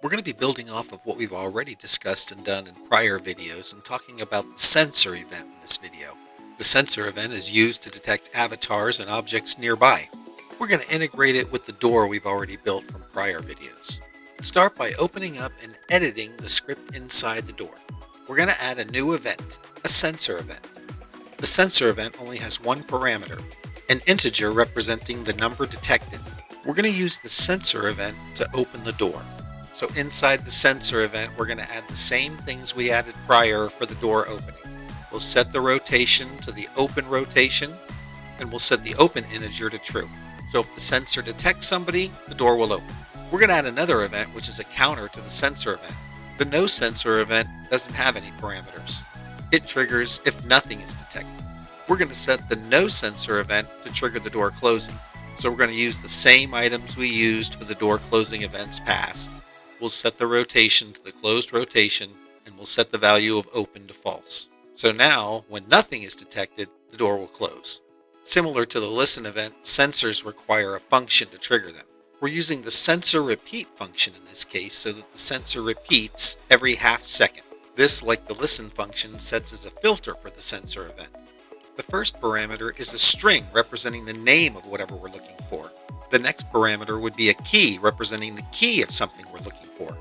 We're going to be building off of what we've already discussed and done in prior videos and talking about the sensor event in this video. The sensor event is used to detect avatars and objects nearby. We're going to integrate it with the door we've already built from prior videos. Start by opening up and editing the script inside the door. We're going to add a new event, a sensor event. The sensor event only has one parameter, an integer representing the number detected. We're going to use the sensor event to open the door. So inside the sensor event, we're going to add the same things we added prior for the door opening. We'll set the rotation to the open rotation, and we'll set the open integer to true. So if the sensor detects somebody, the door will open. We're going to add another event, which is a counter to the sensor event. The no sensor event doesn't have any parameters. It triggers if nothing is detected. We're going to set the no sensor event to trigger the door closing. So we're going to use the same items we used for the door closing events past. We'll set the rotation to the closed rotation, and we'll set the value of open to false. So now, when nothing is detected, the door will close. Similar to the listen event, sensors require a function to trigger them. We're using the sensor repeat function in this case so that the sensor repeats every half second. This, like the listen function, sets as a filter for the sensor event. The first parameter is a string representing the name of whatever we're looking for. The next parameter would be a key representing the key of something we're looking for.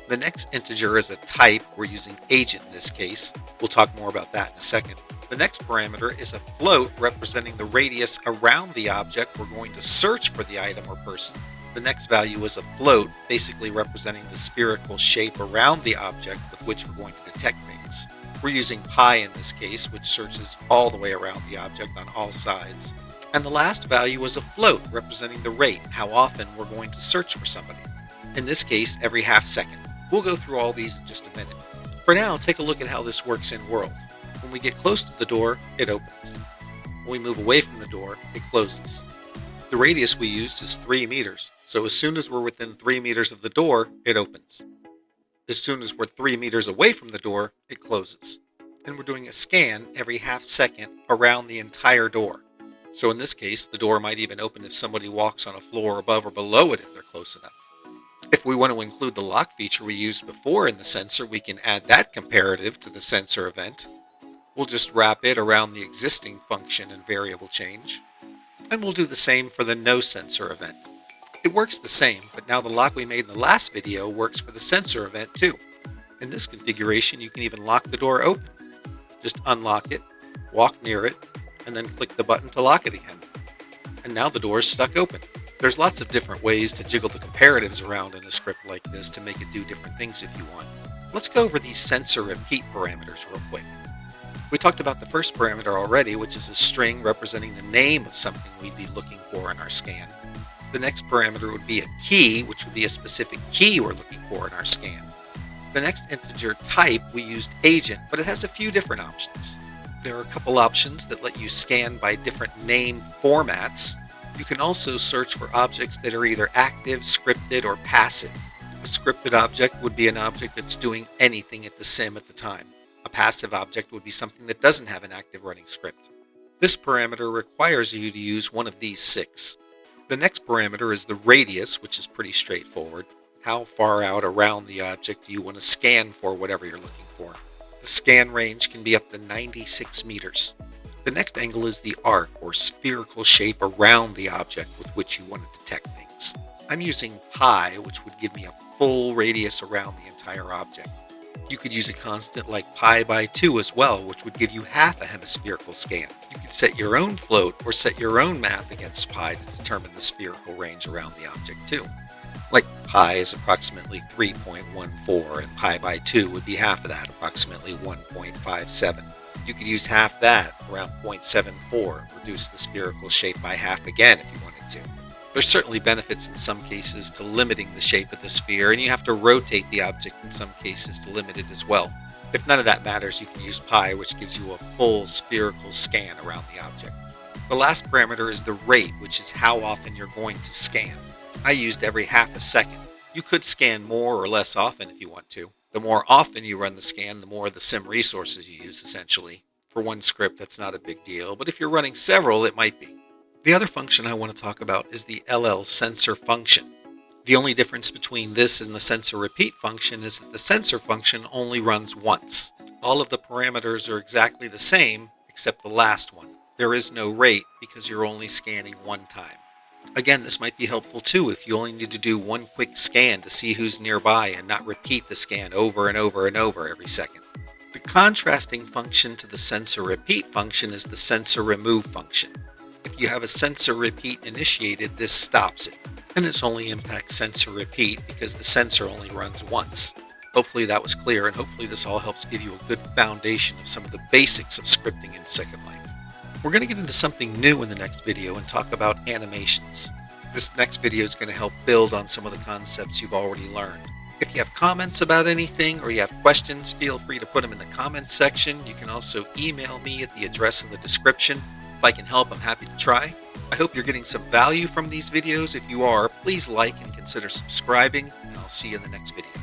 The next integer is a type. We're using agent in this case. We'll talk more about that in a second. The next parameter is a float representing the radius around the object we're going to search for the item or person. The next value is a float, basically representing the spherical shape around the object with which we're going to detect things. We're using pi in this case, which searches all the way around the object on all sides. And the last value is a float, representing the rate, how often we're going to search for somebody. In this case, every half second. We'll go through all these in just a minute. For now, take a look at how this works in world. When we get close to the door, it opens. When we move away from the door, it closes. The radius we used is 3 meters, so as soon as we're within 3 meters of the door, it opens. As soon as we're 3 meters away from the door, it closes. And we're doing a scan every half second around the entire door. So in this case, the door might even open if somebody walks on a floor above or below it if they're close enough. If we want to include the lock feature we used before in the sensor, we can add that comparative to the sensor event. We'll just wrap it around the existing function and variable change. And we'll do the same for the no sensor event. It works the same, but now the lock we made in the last video works for the sensor event too. In this configuration, you can even lock the door open. Just unlock it, walk near it, and then click the button to lock it again. And now the door is stuck open. There's lots of different ways to jiggle the comparatives around in a script like this to make it do different things if you want. Let's go over these sensor repeat parameters real quick. We talked about the first parameter already, which is a string representing the name of something we'd be looking for in our scan. The next parameter would be a key, which would be a specific key we're looking for in our scan. The next integer type, we used agent, but it has a few different options. There are a couple options that let you scan by different name formats. You can also search for objects that are either active, scripted, or passive. A scripted object would be an object that's doing anything at the sim at the time. A passive object would be something that doesn't have an active running script. This parameter requires you to use one of these 6. The next parameter is the radius, which is pretty straightforward. How far out around the object do you want to scan for whatever you're looking for? The scan range can be up to 96 meters. The next angle is the arc, or spherical shape around the object with which you want to detect things. I'm using pi, which would give me a full radius around the entire object. You could use a constant like pi by 2 as well, which would give you half a hemispherical scan. You could set your own float or set your own math against pi to determine the spherical range around the object too. Like pi is approximately 3.14 and pi by 2 would be half of that, approximately 1.57. You could use half that, around 0.74, and reduce the spherical shape by half again if you wanted to. There's certainly benefits in some cases to limiting the shape of the sphere, and you have to rotate the object in some cases to limit it as well. If none of that matters, you can use pi, which gives you a full spherical scan around the object. The last parameter is the rate, which is how often you're going to scan. I used every half a second. You could scan more or less often if you want to. The more often you run the scan, the more of the sim resources you use, essentially. For one script, that's not a big deal, but if you're running several, it might be. The other function I want to talk about is the LL sensor function. The only difference between this and the sensor repeat function is that the sensor function only runs once. All of the parameters are exactly the same except the last one. There is no rate because you're only scanning one time. Again, this might be helpful too if you only need to do one quick scan to see who's nearby and not repeat the scan over and over and over every second. The contrasting function to the sensor repeat function is the sensor remove function. If you have a sensor repeat initiated, this stops it, and this only impacts sensor repeat because the sensor only runs once. Hopefully that was clear, and hopefully this all helps give you a good foundation of some of the basics of scripting in Second Life. We're going to get into something new in the next video and talk about animations. This next video is going to help build on some of the concepts you've already learned. If you have comments about anything or you have questions, feel free to put them in the comments section. You can also email me at the address in the description. If I can help, I'm happy to try. I hope you're getting some value from these videos. If you are, please like and consider subscribing, and I'll see you in the next video.